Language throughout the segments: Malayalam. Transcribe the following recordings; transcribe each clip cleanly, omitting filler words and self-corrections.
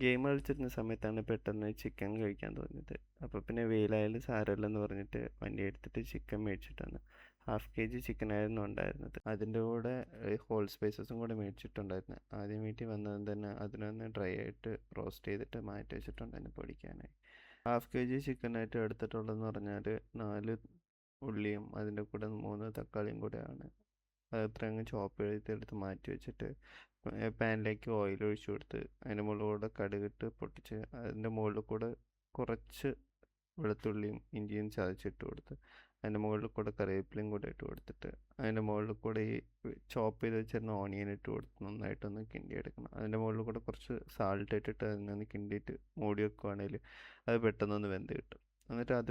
ഗെയിം കളിച്ചിരുന്ന സമയത്താണ് പെട്ടെന്ന് ചിക്കൻ കഴിക്കാൻ തോന്നിയത്. അപ്പോൾ പിന്നെ വെയിലായാലും സാരമില്ലെന്ന് പറഞ്ഞിട്ട് വണ്ടി എടുത്തിട്ട് ചിക്കൻ മേടിച്ചിട്ടാണ്. ½ kg ചിക്കനായിരുന്നു ഉണ്ടായിരുന്നത്. അതിൻ്റെ കൂടെ ഹോൾ സ്പൈസസും കൂടെ മേടിച്ചിട്ടുണ്ടായിരുന്നു. ആദ്യം വീട്ടിൽ വന്നത് തന്നെ അതിനൊന്ന് ഡ്രൈ ആയിട്ട് റോസ്റ്റ് ചെയ്തിട്ട് മാറ്റി വെച്ചിട്ടുണ്ടായിരുന്നു പൊടിക്കാനായി. ½ kg ചിക്കനായിട്ട് എടുത്തിട്ടുള്ളതെന്ന് പറഞ്ഞാൽ 4 ഉള്ളിയും അതിൻ്റെ കൂടെ 3 തക്കാളിയും കൂടെയാണ്. അത് അത്രയും അങ്ങ് ചോപ്പ് ചെയ്തെടുത്ത് മാറ്റി വെച്ചിട്ട് പാനിലേക്ക് ഓയിൽ ഒഴിച്ചു കൊടുത്ത് അതിൻ്റെ മുകളിൽ കൂടെ കടുകിട്ട് പൊട്ടിച്ച് അതിൻ്റെ മുകളിൽ കൂടെ കുറച്ച് വെളുത്തുള്ളിയും ഇഞ്ചിയും ചതച്ചിട്ട് കൊടുത്ത് അതിൻ്റെ മുകളിൽ കൂടെ കറിവേപ്പിലയും കൂടെ ഇട്ട് കൊടുത്തിട്ട് അതിൻ്റെ മുകളിൽ കൂടെ ഈ ചോപ്പ് ചെയ്ത് വെച്ചിരുന്ന ഓണിയൻ ഇട്ട് കൊടുത്ത് നന്നായിട്ടൊന്ന് കിണ്ടി എടുക്കണം. അതിൻ്റെ മുകളിൽ കൂടെ കുറച്ച് സാൾട്ട് ഇട്ടിട്ട് അതിനൊന്ന് കിണ്ടിയിട്ട് മൂടി വെക്കുകയാണെങ്കിൽ അത് പെട്ടെന്നൊന്ന് വെന്ത് കിട്ടും. എന്നിട്ട് അത്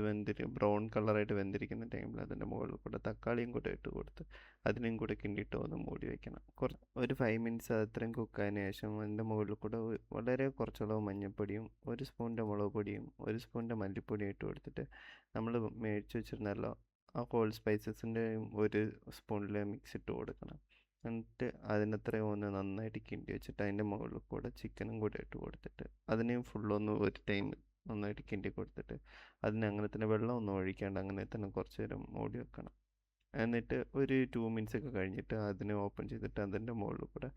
ബ്രൗൺ കളറായിട്ട് വെന്തിരിക്കുന്ന ടൈമിൽ അതിൻ്റെ മുകളിൽ കൂടെ തക്കാളിയും കൂടെ ഇട്ട് കൊടുത്ത് അതിനെയും കൂടെ കിണ്ടിയിട്ട് ഒന്ന് മൂടി വയ്ക്കണം. ഒരു 5 മിനിറ്റ്സ് അത്രയും കുക്കായതിന് ശേഷം അതിൻ്റെ മുകളിൽ കൂടെ വളരെ കുറച്ചളവ് മഞ്ഞൾപ്പൊടിയും 1 സ്പൂണിൻ്റെ മുളക് പൊടിയും 1 സ്പൂണിൻ്റെ മല്ലിപ്പൊടിയും ഇട്ട് കൊടുത്തിട്ട് നമ്മൾ മേടിച്ച് വെച്ചിരുന്നല്ലോ ആ ഹോൾ സ്പൈസസിൻ്റെയും 1 സ്പൂണിൽ മിക്സ് ഇട്ട് കൊടുക്കണം. എന്നിട്ട് അതിനത്രയും ഒന്ന് നന്നായിട്ട് കിണ്ടി വെച്ചിട്ട് അതിൻ്റെ മുകളിൽ കൂടെ ചിക്കനും കൂടെ ഇട്ട് കൊടുത്തിട്ട് അതിനെയും ഫുള്ളൊന്ന് ഒരു ടൈം നന്നായിട്ട് കിണ്ടി കൊടുത്തിട്ട് അതിന് അങ്ങനെ തന്നെ വെള്ളം ഒന്നും ഒഴിക്കാണ്ട് അങ്ങനെ തന്നെ കുറച്ച് നേരം മൂടി വെക്കണം. എന്നിട്ട് ഒരു 2 മിനിറ്റ്സ് ഒക്കെ കഴിഞ്ഞിട്ട് അതിനെ ഓപ്പൺ ചെയ്തിട്ട് അതിൻ്റെ മുകളിൽ കൂടെ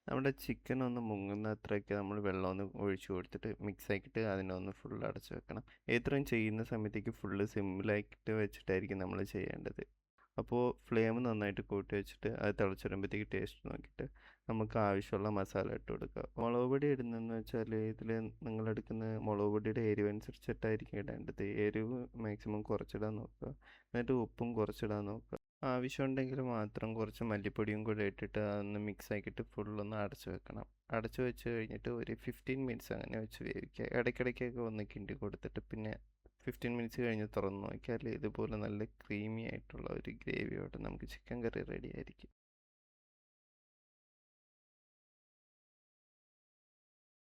നമ്മുടെ ചിക്കൻ ഒന്ന് മുങ്ങുന്ന അത്രയൊക്കെ നമ്മൾ വെള്ളം ഒന്ന് ഒഴിച്ചു കൊടുത്തിട്ട് മിക്സ് ആക്കിയിട്ട് അതിനെ ഒന്ന് ഫുൾ അടച്ച് വെക്കണം. ഇത്രയും ചെയ്യുന്ന സമയത്തേക്ക് ഫുള്ള് സിമ്മിലാക്കിയിട്ട് വെച്ചിട്ടായിരിക്കും നമ്മൾ ചെയ്യേണ്ടത്. അപ്പോൾ ഫ്ലെയിം നന്നായിട്ട് കൂട്ടി വെച്ചിട്ട് അത് തിളച്ച് വരുമ്പോഴത്തേക്ക് ടേസ്റ്റ് നോക്കിയിട്ട് നമുക്ക് ആവശ്യമുള്ള മസാല ഇട്ട് കൊടുക്കുക. മുളക് പൊടി ഇടുന്നതെന്ന് വെച്ചാൽ ഇതിൽ നിങ്ങളെടുക്കുന്ന മുളക് പൊടിയുടെ എരിവ് അനുസരിച്ചിട്ടായിരിക്കും ഇടേണ്ടത്. എരിവ് മാക്സിമം കുറച്ചിടാൻ നോക്കുക. എന്നിട്ട് ഉപ്പും കുറച്ചിടാൻ നോക്കുക. ആവശ്യമുണ്ടെങ്കിൽ മാത്രം കുറച്ച് മല്ലിപ്പൊടിയും കൂടെ ഇട്ടിട്ട് അതൊന്ന് മിക്സ് ആക്കിയിട്ട് ഫുള്ളൊന്ന് അടച്ച് വെക്കണം. അടച്ച് വെച്ച് കഴിഞ്ഞിട്ട് ഒരു 15 മിനിറ്റ്സ് അങ്ങനെ വെച്ച് വേവിക്കുക. ഇടയ്ക്കിടയ്ക്കൊക്കെ ഒന്ന് കിണ്ടി കൊടുത്തിട്ട് പിന്നെ 15 മിനിറ്റ്സ് കഴിഞ്ഞ് തുറന്ന് നോക്കിയാൽ ഇതുപോലെ നല്ല ക്രീമി ആയിട്ടുള്ള ഒരു ഗ്രേവിയോടെ നമുക്ക് ചിക്കൻ കറി റെഡി ആയിരിക്കും.